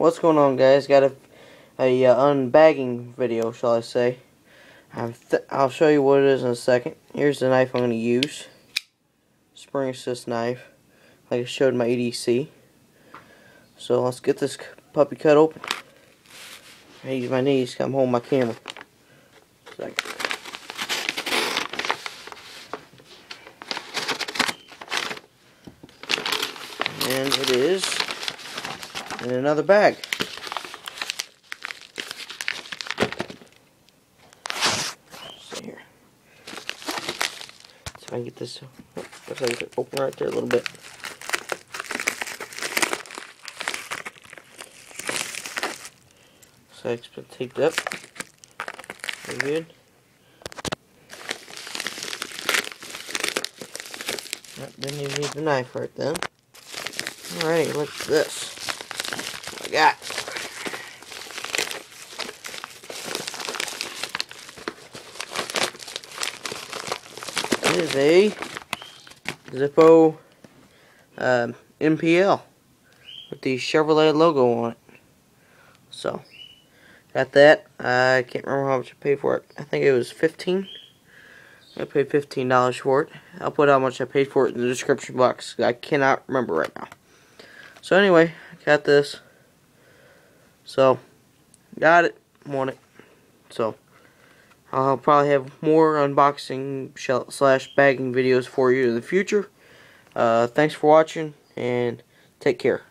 What's going on, guys? Got a unbagging video, shall I say. I'll show you what it is in a second. Here's the knife I'm going to use. Spring assist knife, like I showed in my EDC. So let's get this puppy cut open. I use my knees to come hold my camera. Second. And it is in another bag. See here. See if I can get this. Looks like it's open right there a little bit. So it's been taped up. Very good. Didn't even need the knife right then. Alrighty, look at this. What I got. It is a Zippo MPL with the Chevrolet logo on it. So, got that. I can't remember how much I paid for it. I think it was $15. I paid $15 for it. I'll put how much I paid for it in the description box. I cannot remember right now. So anyway, got this. So, got it. Want it. So, I'll probably have more unboxing / bagging videos for you in the future. Thanks for watching, and take care.